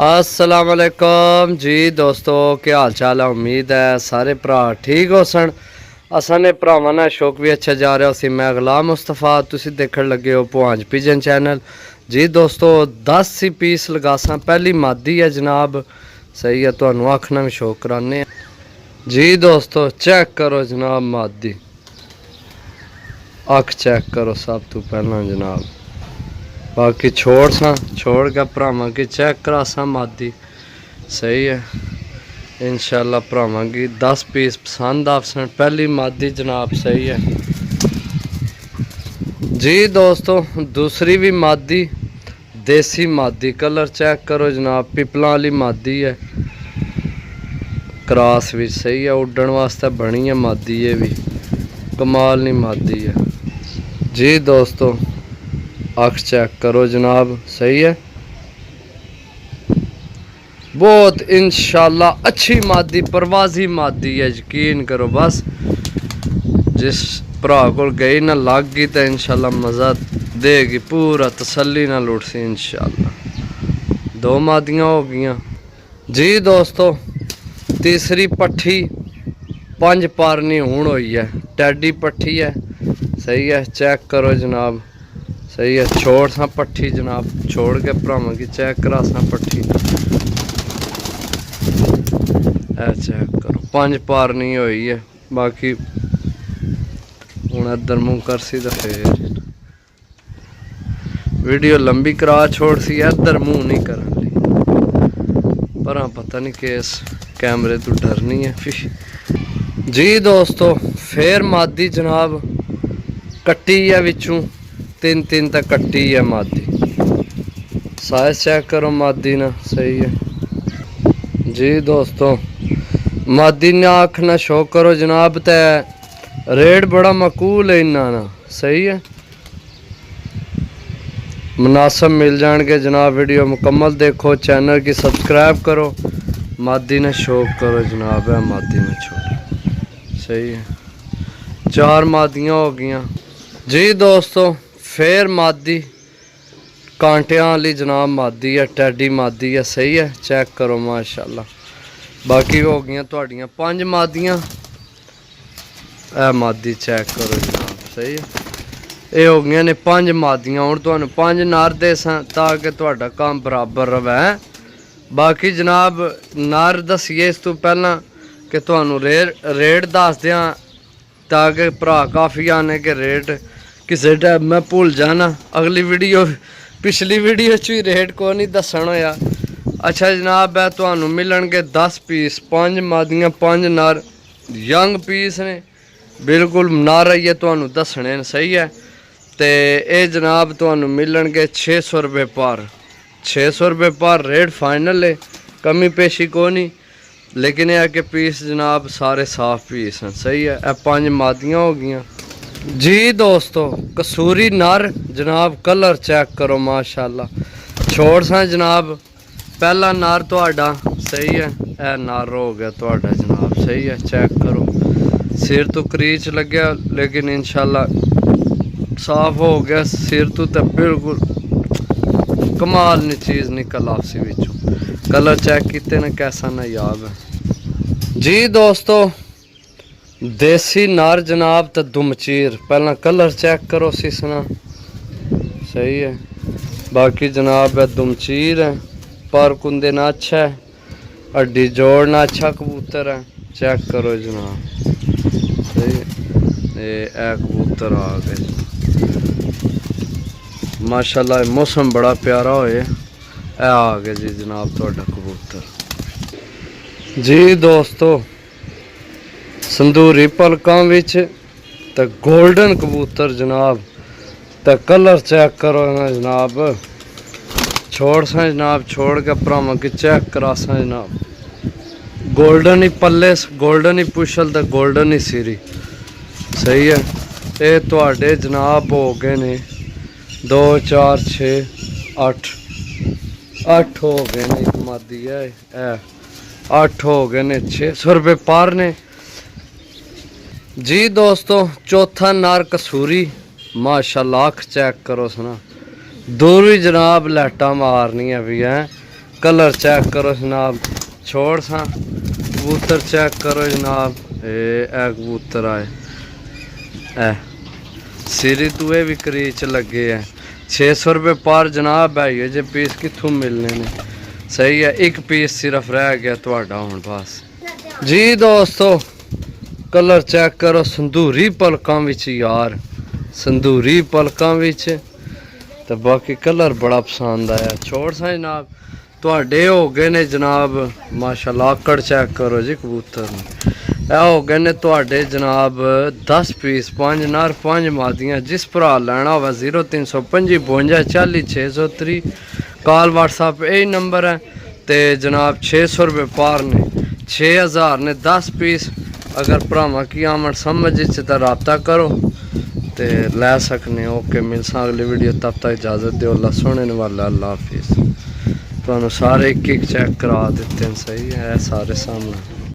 अस्सलाम वालेकुम जी दोस्तों, क्या हाल चाल है। उम्मीद है सारे भरा ठीक हो सन। असाने भरावां नाल शौक भी अच्छा जा रहा सी। मैं गुलाम मुस्तफा, तुसी देखण लगे हो पुहांज पिजन चैनल। जी दोस्तों 10 सी पीस लगासा, पहली मादी है जनाब। सही है, तुहानू आखना भी शौक कराने जी दोस्तों। चेक करो जनाब मादी, अख चेक करो सब तो पहला जनाब। बाकी छोड़ के भरावां की चेक करासा मादी। सही है, इंशाल्लाह भरावां की 10 पीस पसंद आसन। पहली मादी जनाब। सही है जी दोस्तों। दूसरी भी मादी, देसी मादी। कलर चेक करो जनाब, पिपला वाली मादी है। क्रॉस भी सही है, उड्डण वास्ते बनी है मादी। ये भी कमाल नहीं मादी है जी दोस्तों। अख चेक करो जनाब। सही है, बहुत इंशाल्लाह अच्छी मादी, परवाजी मादी है। यकीन करो बस, जिस भरा को गई ना लग गई तो इंशाल्लाह मज़ा देगी पूरा, तसल्ली ना लुट सी इंशाल्लाह। 2 मादियाँ हो गई जी दोस्तों। तीसरी पट्ठी 5 पारनी हूण हुई है, टैडी पट्ठी है। सही है, चेक करो जनाब। सही है, छोड़ सा पट्ठी जनाब, छोड़ के भरावां की चेक करा सा पट्ठी। ए चेक करो, 5 पारनी हुई है। बाकी हुण इधर मुँह कर सी तो फिर वीडियो लंबी करा छोड़ सी। इधर मुँह नहीं करन ली, पर पता नहीं केस कैमरे तो डरनी है जी दोस्तों। फिर मादी जनाब कट्टी है विचों, 3 तक कट्टी है मादी। साइज चेक करो मादी ना। सही है जी दोस्तों। मादी ने आखना शो करो जनाब। ते रेट बड़ा मकूल है इन्ना ना। सही है, मुनासिब मिल जाएंगे जनाब। वीडियो मुकम्मल देखो, चैनल की सब्सक्राइब करो। मादी ने शौक करो जनाब, है मादी ने छोड़। सही है, 4 मादियाँ हो गई जी दोस्तों। फिर मादी कांटियां वाली जनाब मादी है, टैडी मादी है। सही है, चेक करो माशाल्लाह। बाकी हो गई तुहाडियां 5 मादियाँ। ए मादी चेक करो जनाब। सही है, ये हो गई ने 5 मादियाँ। हुण तुहानू 5 नर दे ताकि तुहाडा काम बराबर रवे। बाकी जनाब नर दसीए इस तो पहला कि तुहानू रेट दस दियां, ताकि भरा काफ़ी आने के रेट किसी टाइम मैं भूल जाना। अगली वीडियो पिछली वीडियो च भी रेट को नहीं दसन होया। अच्छा जनाब, है तुहानू मिलणगे 10 पीस, 5 मादियाँ 5 नर यंग पीस ने, बिल्कुल नर आइए तुहानू दसने। सही है, तो ये जनाब तुहानू मिलणगे 600 रुपये पर। 600 रुपये पर रेट फाइनल है, कमी पेशी को नहीं। लेकिन यह कि पीस जनाब सारे साफ पीस हैं। सही है, 5 मादियाँ हो गई जी दोस्तों। कसूरी नर जनाब, कलर चेक करो माशाल्लाह। छोड़ सा जनाब पहला नर तुहाडा। सही है, यह नर हो गया तुहाडा जनाब। सही है, चेक करो। सिर तो क्रीच लग्या, लेकिन इंशाल्लाह साफ हो गया सिर तो बिल्कुल कमाल नी चीज़ निकल आपसी विचों। कलर चेक किते ने कैसा नायाब है जी दोस्तों। देसी नर जनाब तो दुमचीर, पहला कलर चेक करो सिसना। सही है, बाकी जनाब है दुमचीर है। पर कुंदे ना अच्छा है, हड्डी जोड़ना अच्छा कबूतर है। चेक करो जनाब। सही है, ये कबूतर आ गए माशाल्लाह। मौसम बड़ा प्यारा होए, आ गए जी जनाब तुहाडा कबूतर जी दोस्तों। संदूरी पलकां विच ते गोल्डन कबूतर जनाब। ते कलर चेक करो ना जनाब। छोड़ सा जनाब, छोड़ के भरावां की चेक करा सा जनाब। गोल्डन ही पल्ले, गोल्डन ही पुछल ते गोल्डन ही सिरी। सही है, ये तुहाडे जनाब हो गए ने 2 4 6 8 हो गए ने। एक मादी है 8 हो गए ने। 600 रुपये पर ने जी दोस्तों। चौथा नर कसूरी माशाल्लाह, अख चेक करो सुना। दूर भी जनाब लाइटा मारनियां भी हैं। कलर चेक करो जनाब। छोड़ सा कबूतर चेक करो जनाब। ए कबूतर आए ए सिरी तुए भी करीच लगे है। 600 रुपये पर जनाब है जे पीस कितों मिलने ने। सही है, एक पीस सिर्फ रह गया थोड़ा हुण बस जी दोस्तों। कलर चेक करो संदूरी पलकां विच यार, संदूरी पलकां विच ते बाकी कलर बड़ा पसंद आया। छोड़ सा जनाब तुहाडे हो गए ने जनाब माशाल्लाह। आकड़ चेक करो जी कबूतर ए हो गए ने तुहाडे जनाब 10 पीस, 5 नर 5 मादियां। जिस भरा लेना होवे 0325 52 40 630 कॉल व्हाट्सएप यही नंबर है। ते जनाब 600 रुपये पार ने, 6000 ने 10 पीस। अगर भरावां की आमन समझ तो रबता करो तो लै सकने। ओके मिलसा अगली वीडियो, तब तक इजाज़त दो। अल्लाह सुनने वाला, अल्लाह हाफिज़। तुहानू सारे एक एक चेक करा देते हैं। सही है सारे सामने।